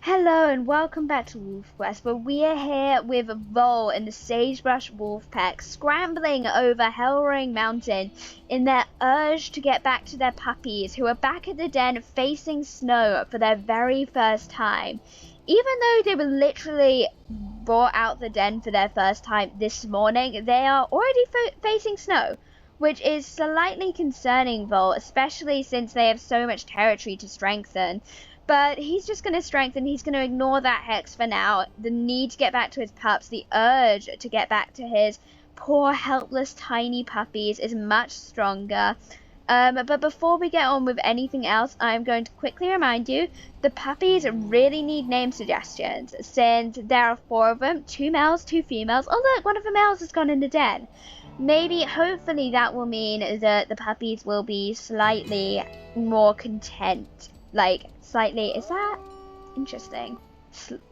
Hello and welcome back to WolfQuest, where we are here with Vole and the Sagebrush Wolf Pack scrambling over Hellroaring Mountain in their urge to get back to their puppies who are back at the den facing snow for their very first time. Even though they were literally brought out the den for their first time this morning, they are already facing snow, which is slightly concerning, Vole, especially since they have so much territory to strengthen. But he's just going to strengthen, he's going to ignore that hex for now. The need to get back to his pups, the urge to get back to his poor, helpless, tiny puppies is much stronger. But before we get on with anything else, I'm going to quickly remind you, the puppies really need name suggestions, since there are 4 of them, 2 males, 2 females. Oh look, one of the males has gone in the den. Maybe, hopefully that will mean that the puppies will be slightly more content. Like, slightly, is that interesting?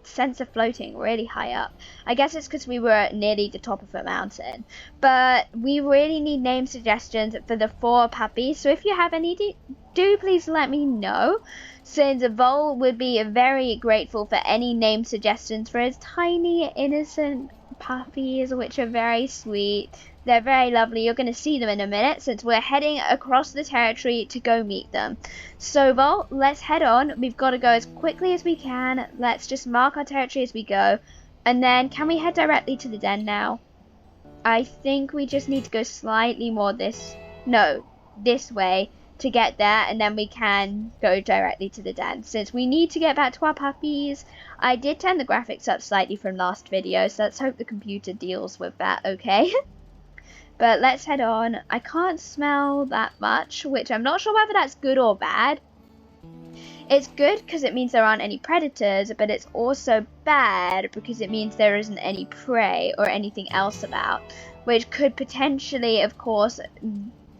Sense of floating really high up. I guess it's because we were at nearly the top of a mountain. But we really need name suggestions for the 4 puppies. So if you have any, do please let me know. Since Vole would be very grateful for any name suggestions for his tiny, innocent puppies, which are very sweet. They're very lovely. You're going to see them in a minute since we're heading across the territory to go meet them. So, Vol, let's head on. We've got to go as quickly as we can. Let's just mark our territory as we go. And then, can we head directly to the den now? I think we just need to go slightly more this way to get there. And then we can go directly to the den. Since we need to get back to our puppies. I did turn the graphics up slightly from last video. So let's hope the computer deals with that, okay? But let's head on. I can't smell that much, which I'm not sure whether that's good or bad. It's good because it means there aren't any predators, but it's also bad because it means there isn't any prey or anything else about, which could potentially, of course,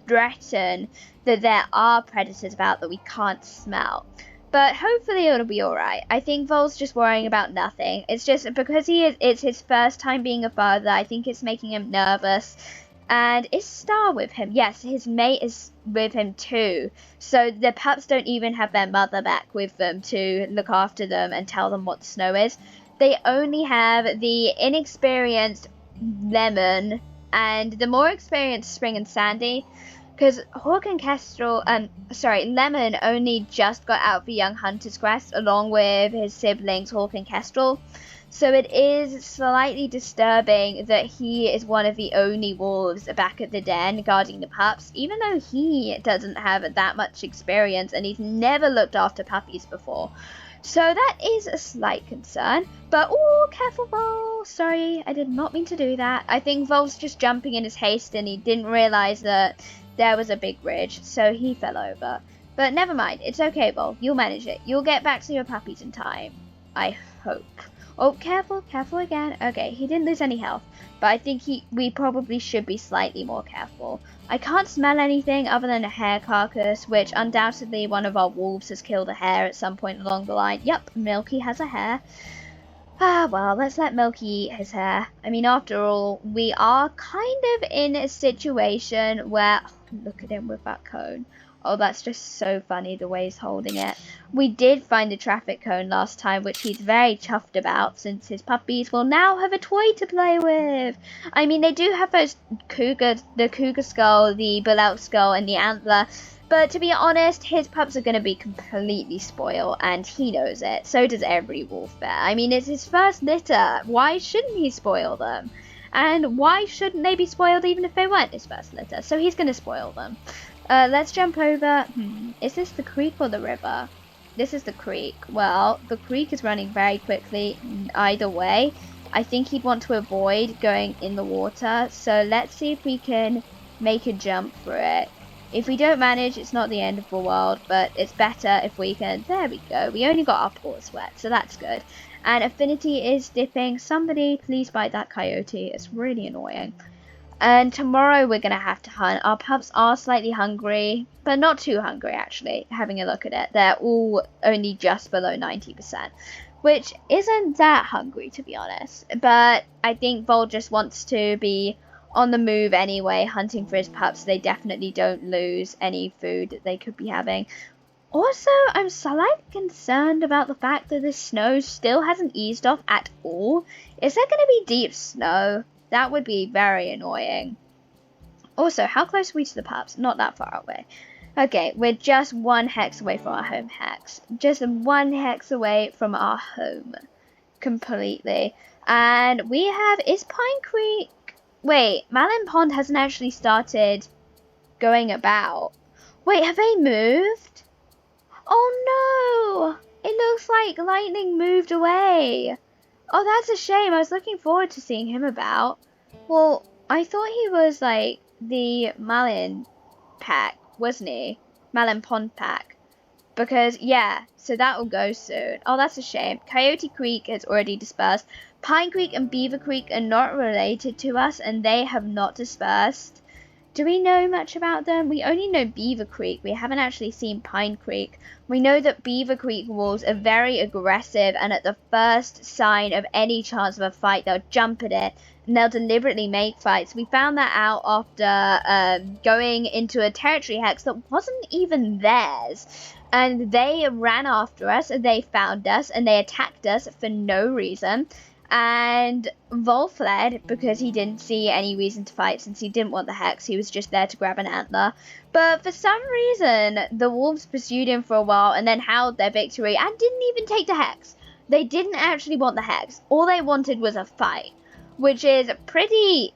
threaten that there are predators about that we can't smell. But hopefully it'll be alright. I think Vole's just worrying about nothing. It's just because it's his first time being a father, I think it's making him nervous. And is Star with him? Yes, his mate is with him too. So the pups don't even have their mother back with them to look after them and tell them what the snow is. They only have the inexperienced Lemon and the more experienced Spring and Sandy. Because Lemon only just got out for Young Hunter's Quest along with his siblings Hawk and Kestrel. So it is slightly disturbing that he is one of the only wolves back at the den guarding the pups, even though he doesn't have that much experience and he's never looked after puppies before. So that is a slight concern. But, oh, careful, Vole. Sorry, I did not mean to do that. I think Vole's just jumping in his haste and he didn't realize that there was a big ridge, so he fell over. But never mind, it's okay, Vole. You'll manage it. You'll get back to your puppies in time. I hope. Oh, careful again. Okay, he didn't lose any health, but I think we probably should be slightly more careful. I can't smell anything other than a hare carcass, which undoubtedly one of our wolves has killed a hare at some point along the line. Yep, Milky has a hare. Ah, well, let's let Milky eat his hare. I mean, after all, we are kind of in a situation where... Oh, look at him with that cone. Oh, that's just so funny, the way he's holding it. We did find a traffic cone last time, which he's very chuffed about, since his puppies will now have a toy to play with. I mean, they do have those the cougar skull, the bull elk skull, and the antler. But to be honest, his pups are going to be completely spoiled, and he knows it. So does every wolf bear. I mean, it's his first litter. Why shouldn't he spoil them? And why shouldn't they be spoiled even if they weren't his first litter? So he's going to spoil them. Let's jump over. Is this the creek or the river? This is the creek. Well, the creek is running very quickly either way. I think he'd want to avoid going in the water. So let's see if we can make a jump for it. If we don't manage, it's not the end of the world, but it's better if we can. There we go. We only got our paws wet, so that's good. And Affinity is dipping. Somebody please bite that coyote. It's really annoying. And tomorrow we're going to have to hunt. Our pups are slightly hungry, but not too hungry actually, having a look at it. They're all only just below 90%, which isn't that hungry to be honest. But I think Vole just wants to be on the move anyway, hunting for his pups. So they definitely don't lose any food that they could be having. Also, I'm slightly concerned about the fact that the snow still hasn't eased off at all. Is there going to be deep snow? That would be very annoying. Also, how close are we to the Pups? Not that far away. Okay, we're just 1 hex away from our home hex. Just 1 hex away from our home. Completely. And we have... Is Pine Creek... Wait, Malin Pond hasn't actually started going about. Wait, have they moved? Oh no! It looks like Lightning moved away. Oh, that's a shame. I was looking forward to seeing him about. Well, I thought he was like the Malin pack, wasn't he? Malin Pond pack. Because, yeah, so that will go soon. Oh, that's a shame. Coyote Creek has already dispersed. Pine Creek and Beaver Creek are not related to us, and they have not dispersed. Do we know much about them? We only know Beaver Creek. We haven't actually seen Pine Creek. We know that Beaver Creek wolves are very aggressive, and at the first sign of any chance of a fight, they'll jump at it, and they'll deliberately make fights. We found that out after going into a territory hex that wasn't even theirs. And they ran after us, and they found us, and they attacked us for no reason. And Vole fled because he didn't see any reason to fight since he didn't want the hex. He was just there to grab an antler. But for some reason, the wolves pursued him for a while and then howled their victory and didn't even take the hex. They didn't actually want the hex. All they wanted was a fight, which is pretty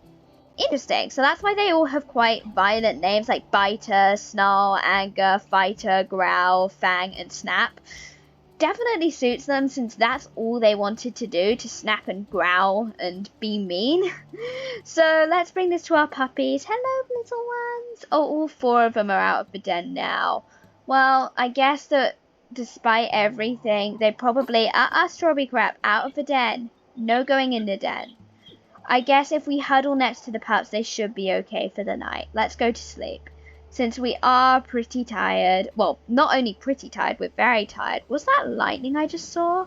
interesting. So that's why they all have quite violent names like Biter, Snarl, Anger, Fighter, Growl, Fang, and Snap. Definitely suits them since that's all they wanted to do, to snap and growl and be mean. So let's bring this to our puppies. Hello, little ones. Oh, all 4 of them are out of the den now. Well, I guess that despite everything, they probably strawberry crap out of the den. No going in the den. I guess if we huddle next to the pups, they should be okay for the night. Let's go to sleep. Since we are pretty tired. Well, not only pretty tired, we're very tired. Was that lightning I just saw?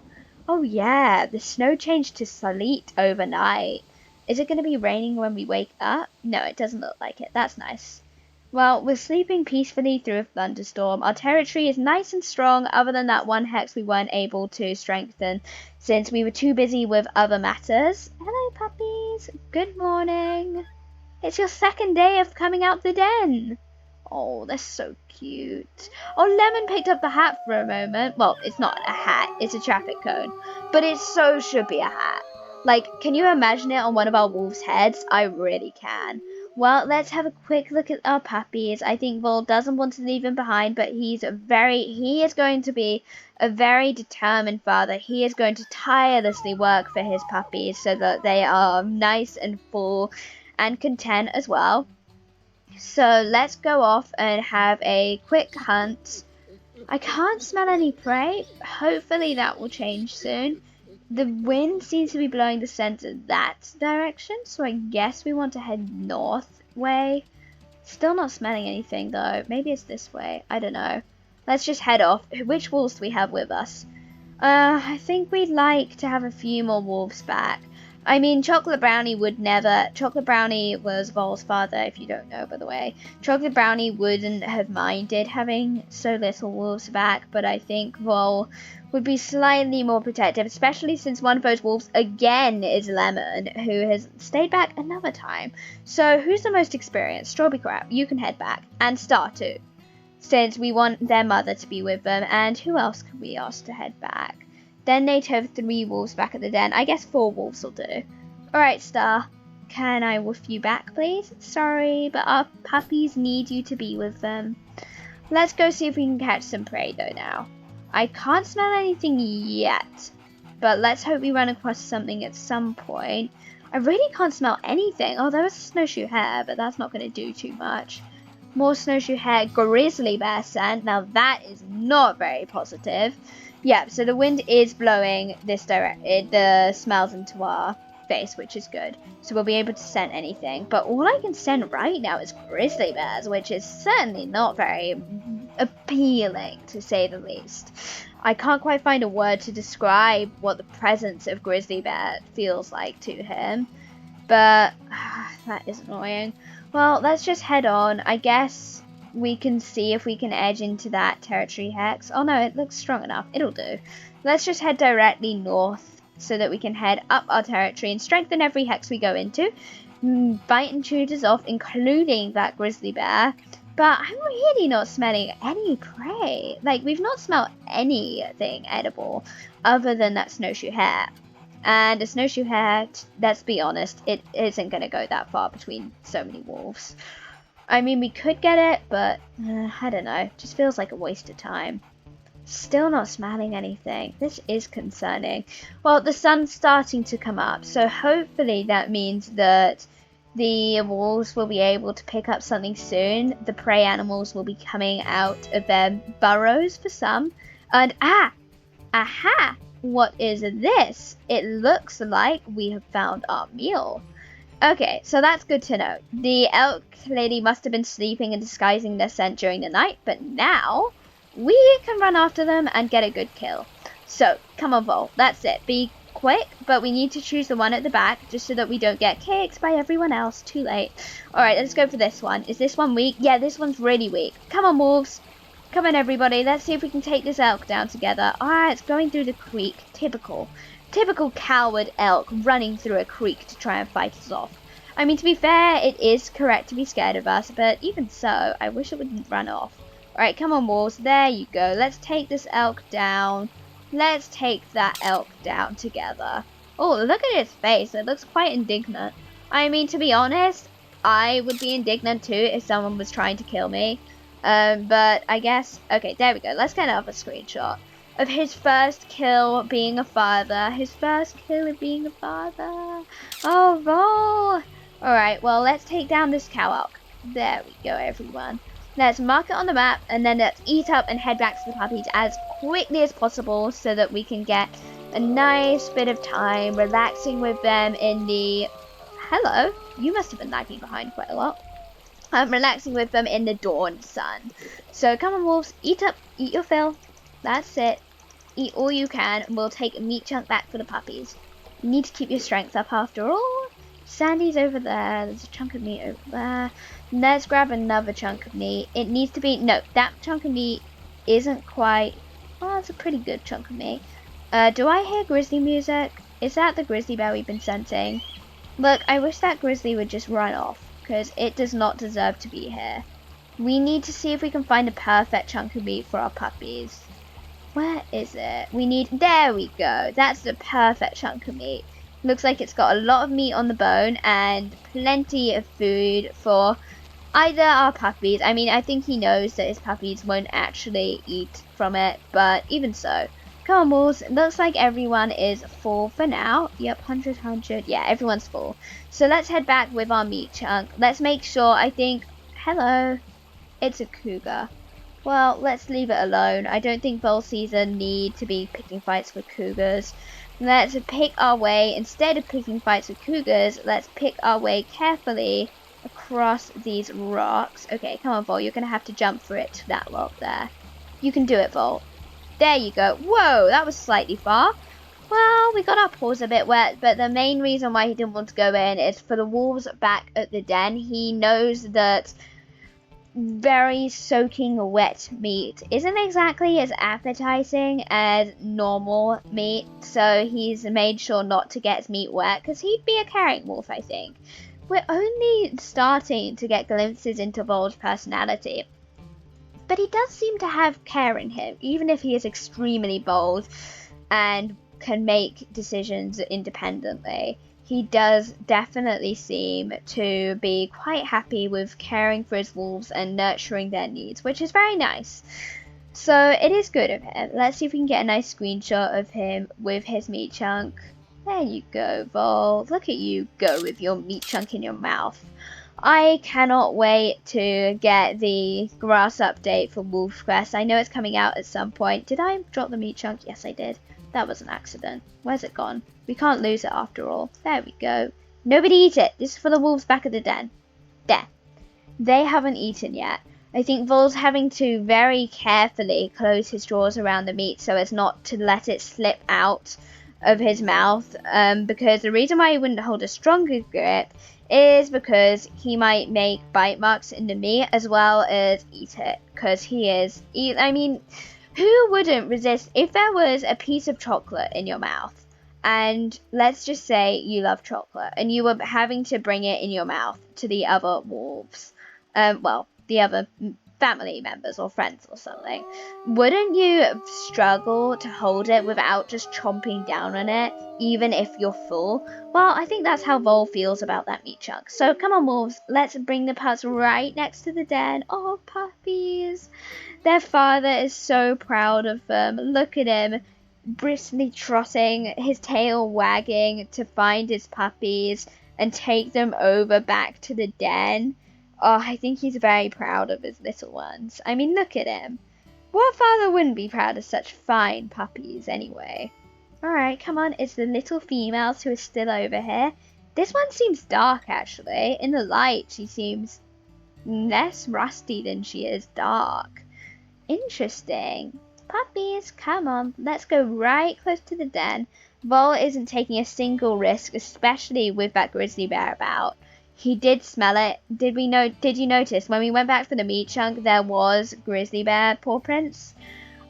Oh yeah, the snow changed to sleet overnight. Is it going to be raining when we wake up? No, it doesn't look like it. That's nice. Well, we're sleeping peacefully through a thunderstorm. Our territory is nice and strong, other than that 1 hex we weren't able to strengthen since we were too busy with other matters. Hello, puppies. Good morning. It's your 2nd day of coming out the den. Oh, they're so cute. Oh, Lemon picked up the hat for a moment. Well, it's not a hat, it's a traffic cone. But it so should be a hat. Like, can you imagine it on one of our wolves' heads? I really can. Well, let's have a quick look at our puppies. I think Vole doesn't want to leave him behind, but he is going to be a very determined father. He is going to tirelessly work for his puppies so that they are nice and full and content as well. So let's go off and have a quick hunt. I can't smell any prey. Hopefully that will change soon. The wind seems to be blowing the scent in that direction, so I guess we want to head north way. Still not smelling anything though. Maybe it's this way. I don't know. Let's just head off. Which wolves do we have with us? I think we'd like to have a few more wolves back. I mean, Chocolate Brownie would never... Chocolate Brownie was Vole's father, if you don't know, by the way. Chocolate Brownie wouldn't have minded having so little wolves back, but I think Vole would be slightly more protective, especially since one of those wolves, again, is Lemon, who has stayed back another time. So, who's the most experienced? Strawberry Crab, you can head back. And Star, too, since we want their mother to be with them. And who else could we ask to head back? Then they'd have 3 wolves back at the den. I guess 4 wolves will do. Alright, Star. Can I wolf you back, please? Sorry, but our puppies need you to be with them. Let's go see if we can catch some prey, though, now. I can't smell anything yet, but let's hope we run across something at some point. I really can't smell anything. Oh, there was a snowshoe hare, but that's not going to do too much. More snowshoe hare, grizzly bear scent. Now, that is not very positive. Yeah, so the wind is blowing the smells into our face, which is good. So we'll be able to scent anything. But all I can scent right now is grizzly bears, which is certainly not very appealing, to say the least. I can't quite find a word to describe what the presence of grizzly bear feels like to him. But that is annoying. Well, let's just head on. I guess we can see if we can edge into that territory hex. Oh no, it looks strong enough. It'll do. Let's just head directly north so that we can head up our territory and strengthen every hex we go into. Bite intruders off, including that grizzly bear. But I'm really not smelling any prey. Like, we've not smelled anything edible other than that snowshoe hare. And a snowshoe hare, let's be honest, it isn't going to go that far between so many wolves. I mean, we could get it, but I don't know. Just feels like a waste of time. Still not smelling anything. This is concerning. Well, the sun's starting to come up, so hopefully that means that the wolves will be able to pick up something soon. The prey animals will be coming out of their burrows for some. And aha! What is this? It looks like we have found our meal. Okay, so that's good to know. The elk lady must have been sleeping and disguising their scent during the night, but now we can run after them and get a good kill. So, come on, Vole. That's it. Be quick, but we need to choose the one at the back just so that we don't get kicked by everyone else. Too late. Alright, let's go for this one. Is this one weak? Yeah, this one's really weak. Come on, wolves. Come on, everybody. Let's see if we can take this elk down together. Alright, it's going through the creek. Typical coward elk running through a creek to try and fight us off. I mean, to be fair, it is correct to be scared of us, but even so, I wish it wouldn't run off. Alright, come on, wolves. There you go. Let's take this elk down. Let's take that elk down together. Oh, look at his face. It looks quite indignant. I mean, to be honest, I would be indignant too if someone was trying to kill me. But I guess... Okay, there we go. Let's get another screenshot of his first kill being a father. His first kill of being a father. Oh, Vole. Alright, well, let's take down this cow elk. There we go, everyone. Let's mark it on the map, and then let's eat up and head back to the puppies as quickly as possible so that we can get a nice bit of time relaxing with them in the... Hello, you must have been lagging behind quite a lot. Relaxing with them in the dawn sun. So come on, wolves, eat up, eat your fill. That's it. Eat all you can, and we'll take a meat chunk back for the puppies. You need to keep your strength up after all. Sandy's over there. There's a chunk of meat over there. Let's grab another chunk of meat. It needs to be... No, that chunk of meat isn't quite... Well, it's a pretty good chunk of meat. Do I hear grizzly music? Is that the grizzly bear we've been scenting? Look, I wish that grizzly would just run off, because it does not deserve to be here. We need to see if we can find a perfect chunk of meat for our puppies. Where is it? We need... There we go. That's the perfect chunk of meat. Looks like it's got a lot of meat on the bone and plenty of food for either our puppies. I mean, I think he knows that his puppies won't actually eat from it, but even so. Come on, wolves. It looks like everyone is full for now. Yep, 100. Yeah, everyone's full. So let's head back with our meat chunk. Let's make sure, I think... Hello. It's a cougar. Well, let's leave it alone. I don't think Vole season need to be picking fights with cougars. Let's pick our way, instead of picking fights with cougars, let's pick our way carefully across these rocks. Okay, come on, Vole, you're going to have to jump for it to that rock there. You can do it, Vole. There you go. Whoa, that was slightly far. Well, we got our paws a bit wet, but the main reason why he didn't want to go in is for the wolves back at the den. He knows that very soaking wet meat isn't exactly as appetizing as normal meat, so he's made sure not to get his meat wet because he'd be a carrying wolf, I think. We're only starting to get glimpses into Vole's personality, but he does seem to have care in him, even if he is extremely bold and can make decisions independently. He does definitely seem to be quite happy with caring for his wolves and nurturing their needs, which is very nice. So it is good of him. Let's see if we can get a nice screenshot of him with his meat chunk. There you go, Vole. Look at you go with your meat chunk in your mouth. I cannot wait to get the grass update for WolfQuest. I know it's coming out at some point. Did I drop the meat chunk? Yes, I did. That was an accident. Where's it gone? We can't lose it after all. There we go. Nobody eat it. This is for the wolves back at the den. There. They haven't eaten yet. I think Vole's having to very carefully close his jaws around the meat so as not to let it slip out of his mouth. Because the reason why he wouldn't hold a stronger grip is because he might make bite marks in the meat as well as eat it, because I mean, who wouldn't resist if there was a piece of chocolate in your mouth, and let's just say you love chocolate and you were having to bring it in your mouth to the other wolves, well, the other family members or friends or something, wouldn't you struggle to hold it without just chomping down on it, even if you're full? Well, I think that's how Vole feels about that meat chunk. So come on, wolves, let's bring the pups right next to the den. Oh, puppies. Their father is so proud of them. Look at him, briskly trotting, his tail wagging to find his puppies and take them over back to the den. Oh, I think he's very proud of his little ones. I mean, look at him. What father wouldn't be proud of such fine puppies anyway? Alright, come on, it's the little females who are still over here. This one seems dark, actually. In the light, she seems less rusty than she is dark. Interesting. Puppies, come on, let's go right close to the den. Vole isn't taking a single risk, especially with that grizzly bear about. He did smell it. Did you notice when we went back for the meat chunk there was grizzly bear paw prints?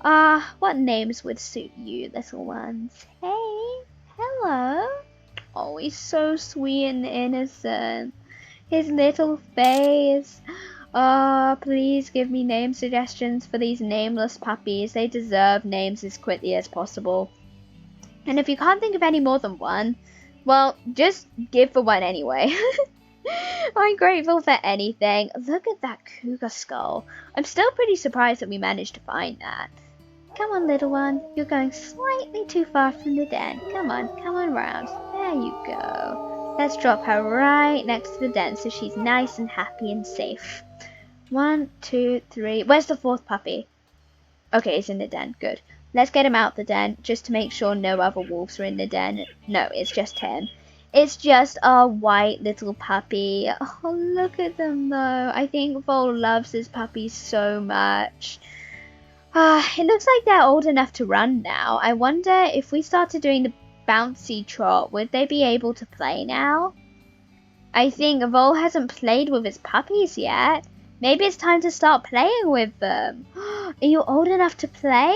What names would suit you, little ones? Hey, hello. Oh, he's so sweet and innocent. His little face. Please give me name suggestions for these nameless puppies. They deserve names as quickly as possible. And if you can't think of any more than one, well, just give for one anyway. I'm grateful for anything. Look at that cougar skull. I'm still pretty surprised that we managed to find that. Come on, little one. You're going slightly too far from the den. Come on round. There you go. Let's drop her right next to the den so she's nice and happy and safe. 1, 2, 3. Where's the fourth puppy? Okay, he's in the den. Good. Let's get him out the den just to make sure no other wolves are in the den. No, it's just him. It's just a white little puppy. Oh, look at them though. I think Vole loves his puppies so much. It looks like they're old enough to run now. I wonder if we started doing the bouncy trot, would they be able to play now? I think Vole hasn't played with his puppies yet. Maybe it's time to start playing with them. Are you old enough to play?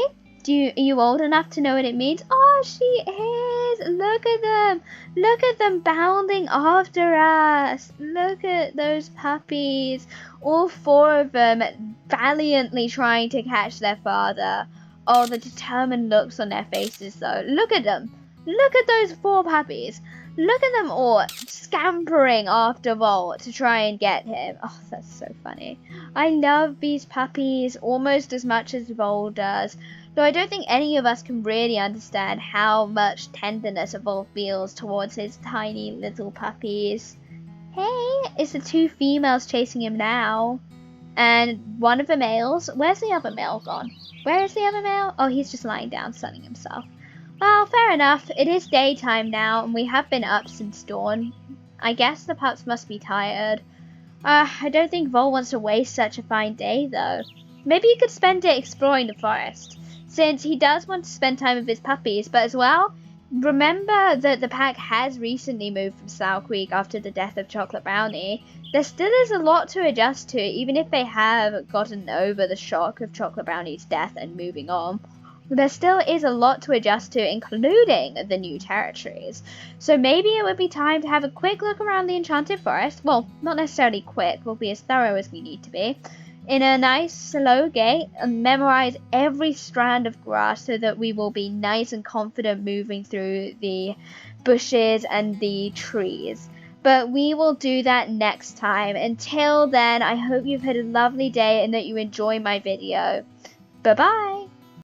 Are you old enough to know what it means? Oh, she is. Look at them. Look at them bounding after us. Look at those puppies. All 4 of them valiantly trying to catch their father. Oh, the determined looks on their faces though. Look at them. Look at those 4 puppies. Look at them all scampering after Vole to try and get him. Oh, that's so funny. I love these puppies almost as much as Vole does. Though I don't think any of us can really understand how much tenderness Vole feels towards his tiny little puppies. Hey, it's the 2 females chasing him now. And one of the males, where's the other male gone? Where is the other male? Oh, he's just lying down sunning himself. Well, fair enough. It is daytime now, and we have been up since dawn. I guess the pups must be tired. I don't think Vole wants to waste such a fine day, though. Maybe he could spend it exploring the forest, since he does want to spend time with his puppies, but as well, remember that the pack has recently moved from Sour Creek after the death of Chocolate Brownie. There still is a lot to adjust to, even if they have gotten over the shock of Chocolate Brownie's death and moving on. There still is a lot to adjust to, including the new territories. So maybe it would be time to have a quick look around the Enchanted Forest. Well, not necessarily quick, we'll be as thorough as we need to be. In a nice slow gait, and memorize every strand of grass so that we will be nice and confident moving through the bushes and the trees. But we will do that next time. Until then, I hope you've had a lovely day and that you enjoy my video. Bye bye!